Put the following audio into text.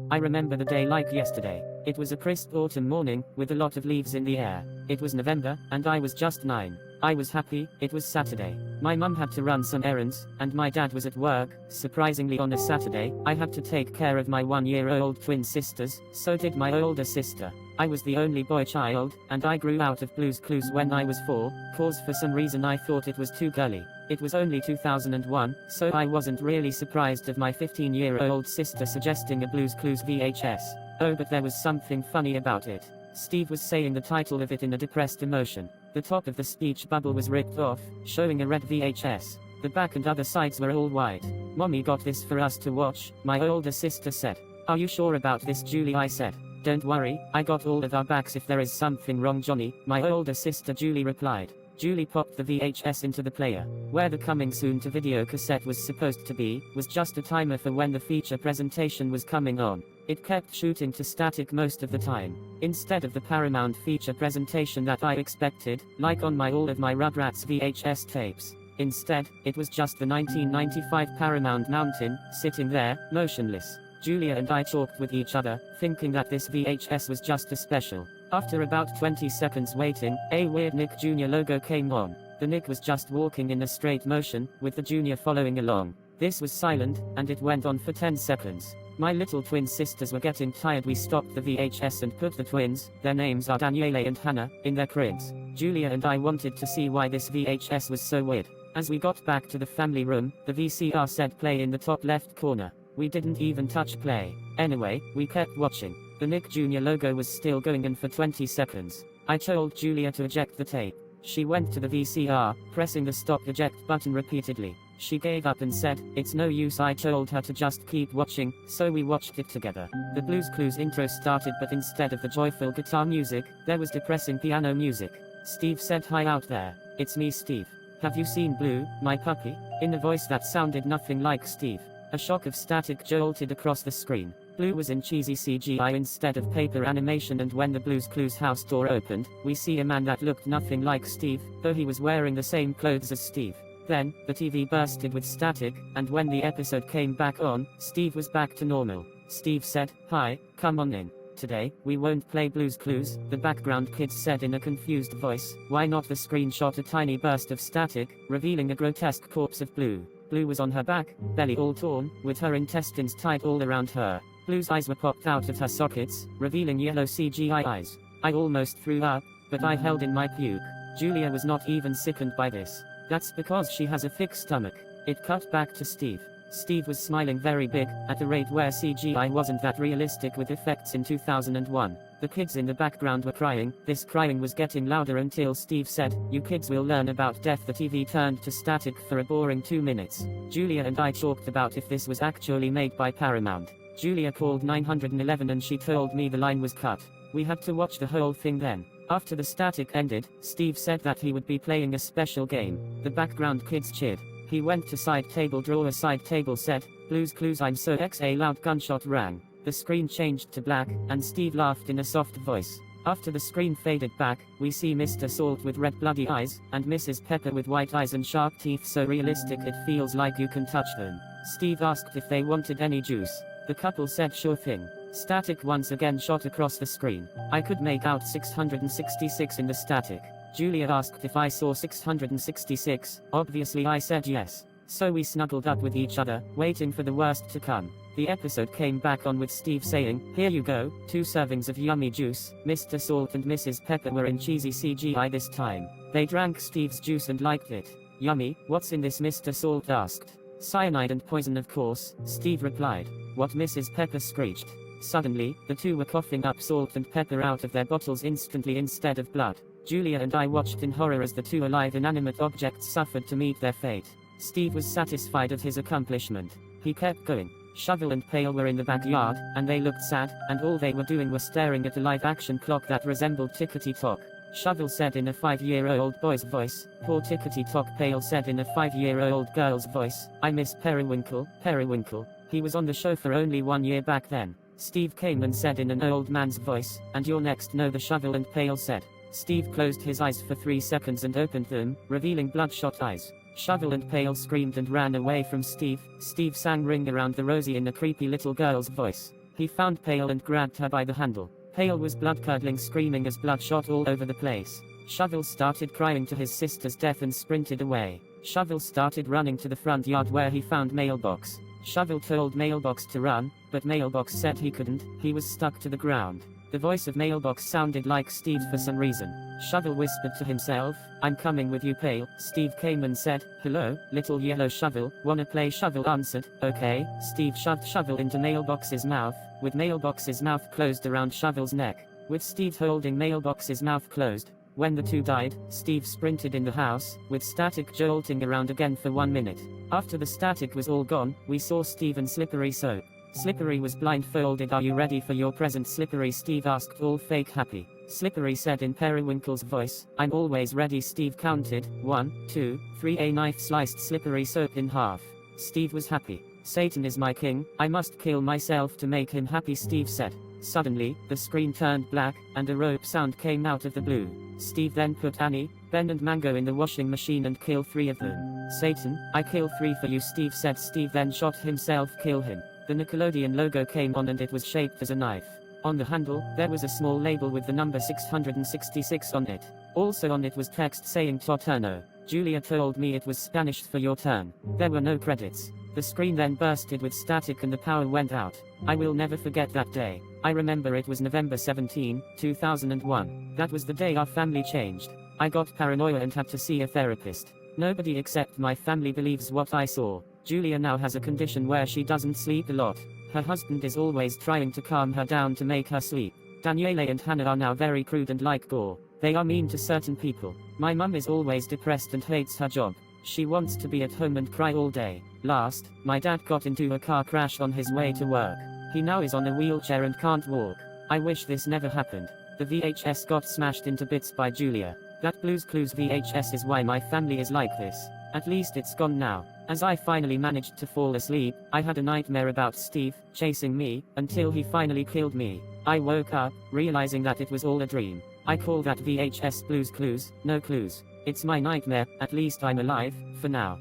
I remember the day like yesterday. It was a crisp autumn morning, with a lot of leaves in the air. It was November, and I was just 9. I was happy. It was Saturday. My mum had to run some errands, and my dad was at work. Surprisingly, on a Saturday, I had to take care of my 1-year-old twin sisters, so did my older sister. I was the only boy child, and I grew out of Blue's Clues when I was 4, cause for some reason I thought it was too girly. It was only 2001, so I wasn't really surprised of my 15-year-old sister suggesting a Blue's Clues VHS. Oh, but there was something funny about it. Steve was saying the title of it in a depressed emotion. The top of the speech bubble was ripped off, showing a red VHS. The back and other sides were all white. Mommy got this for us to watch, my older sister said. Are you sure about this, Julie? I said. Don't worry, I got all of our backs if there is something wrong, Johnny, my older sister Julie replied. Julie popped the VHS into the player. Where the coming soon to video cassette was supposed to be, was just a timer for when the feature presentation was coming on. It kept shooting to static most of the time. Instead of the Paramount feature presentation that I expected, like on all of my Rugrats VHS tapes. Instead, it was just the 1995 Paramount Mountain, sitting there, motionless. Julia and I talked with each other, thinking that this VHS was just a special. After about 20 seconds waiting, a weird Nick Jr. logo came on. The Nick was just walking in a straight motion, with the Junior following along. This was silent, and it went on for 10 seconds. My little twin sisters were getting tired. We stopped the VHS and put the twins, their names are Daniele and Hannah, in their cribs. Julia and I wanted to see why this VHS was so weird. As we got back to the family room, the VCR said play in the top left corner. We didn't even touch play. Anyway, we kept watching. The Nick Jr. logo was still going on for 20 seconds. I told Julia to eject the tape. She went to the VCR, pressing the stop eject button repeatedly. She gave up and said, it's no use. I told her to just keep watching, so we watched it together. The Blue's Clues intro started, but instead of the joyful guitar music, there was depressing piano music. Steve said, hi out there. It's me, Steve. Have you seen Blue, my puppy? In a voice that sounded nothing like Steve. A shock of static jolted across the screen. Blue was in cheesy CGI instead of paper animation, and when the Blue's Clues house door opened, we see a man that looked nothing like Steve, though he was wearing the same clothes as Steve. Then, the TV bursted with static, and when the episode came back on, Steve was back to normal. Steve said, hi, come on in. Today, we won't play Blue's Clues, the background kids said in a confused voice. Why not? The screen shot a tiny burst of static, revealing a grotesque corpse of Blue. Blue was on her back, belly all torn, with her intestines tied all around her. Blue's eyes were popped out of her sockets, revealing yellow CGI eyes. I almost threw up, but I held in my puke. Julia was not even sickened by this. That's because she has a thick stomach. It cut back to Steve. Steve was smiling very big, at a rate where CGI wasn't that realistic with effects in 2001. The kids in the background were crying. This crying was getting louder until Steve said, you kids will learn about death. The TV turned to static for a boring 2 minutes. Julia and I talked about if this was actually made by Paramount. Julia called 911 and she told me the line was cut. We had to watch the whole thing then. After the static ended, Steve said that he would be playing a special game. The background kids cheered. He went to side table drawer. Side table said, Blue's Clues. I'm so X. A loud gunshot rang. The screen changed to black, and Steve laughed in a soft voice. After the screen faded back, we see Mr. Salt with red bloody eyes, and Mrs. Pepper with white eyes and sharp teeth so realistic it feels like you can touch them. Steve asked if they wanted any juice. The couple said sure thing. Static once again shot across the screen. I could make out 666 in the static. Julia asked if I saw 666, obviously I said yes. So we snuggled up with each other, waiting for the worst to come. The episode came back on with Steve saying, here you go, 2 servings of yummy juice. Mr. Salt and Mrs. Pepper were in cheesy CGI this time. They drank Steve's juice and liked it. Yummy, what's in this? Mr. Salt asked. Cyanide and poison, of course, Steve replied. What? Mrs. Pepper screeched. Suddenly, the two were coughing up salt and pepper out of their bottles instantly instead of blood. Julia and I watched in horror as the 2 alive inanimate objects suffered to meet their fate. Steve was satisfied of his accomplishment. He kept going. Shovel and Pail were in the backyard, and they looked sad, and all they were doing was staring at a live-action clock that resembled Tickety-Tock. Shovel said in a 5-year-old boy's voice. Poor Tickety-Tock. Pail said in a 5-year-old girl's voice. I miss Periwinkle, Periwinkle. He was on the show for only 1 year back then. Steve came and said in an old man's voice, and you're next. No, the Shovel and Pail said. Steve closed his eyes for 3 seconds and opened them, revealing bloodshot eyes. Shovel and Pail screamed and ran away from Steve. Steve sang Ring Around the Rosie in a creepy little girl's voice. He found Pale and grabbed her by the handle. Pale was blood-curdling, screaming as blood shot all over the place. Shovel started crying to his sister's death and sprinted away. Shovel started running to the front yard where he found Mailbox. Shovel told Mailbox to run, but Mailbox said he couldn't, he was stuck to the ground. The voice of Mailbox sounded like Steve for some reason. Shovel whispered to himself, "I'm coming with you, Pale." Steve came and said, "Hello, little yellow Shovel, wanna play?" Shovel answered, "Okay." Steve shoved Shovel into Mailbox's mouth, with Mailbox's mouth closed around Shovel's neck. With Steve holding Mailbox's mouth closed, when the two died, Steve sprinted in the house, with Static jolting around again for 1 minute. After the static was all gone, we saw Steve and Slippery Soap. Slippery was blindfolded. "Are you ready for your present, Slippery?" Steve asked, all fake happy. Slippery said in Periwinkle's voice, "I'm always ready." Steve counted, 1, 2, 3. A knife sliced Slippery Soap in half. Steve was happy. "Satan is my king, I must kill myself to make him happy," Steve said. Suddenly, the screen turned black, and a rope sound came out of the blue. Steve then put Annie, Ben and Mango in the washing machine and killed 3 of them. "Satan, I kill 3 for you," Steve said. Steve then shot himself. "Kill him." The Nickelodeon logo came on and it was shaped as a knife. On the handle, there was a small label with the number 666 on it. Also on it was text saying "Tu turno." "Julia told me it was Spanish for your turn." There were no credits. The screen then bursted with static and the power went out. I will never forget that day. I remember it was November 17, 2001. That was the day our family changed. I got paranoia and had to see a therapist. Nobody except my family believes what I saw. Julia now has a condition where she doesn't sleep a lot. Her husband is always trying to calm her down to make her sleep. Daniele and Hannah are now very crude and like gore. They are mean to certain people. My mum is always depressed and hates her job. She wants to be at home and cry all day. Last, my dad got into a car crash on his way to work. He now is on a wheelchair and can't walk. I wish this never happened. The VHS got smashed into bits by Julia. That Blue's Clues VHS is why my family is like this. At least it's gone now. As I finally managed to fall asleep, I had a nightmare about Steve chasing me until he finally killed me. I woke up, realizing that it was all a dream. I call that VHS Blue's Clues, no clues. It's my nightmare. At least I'm alive, for now.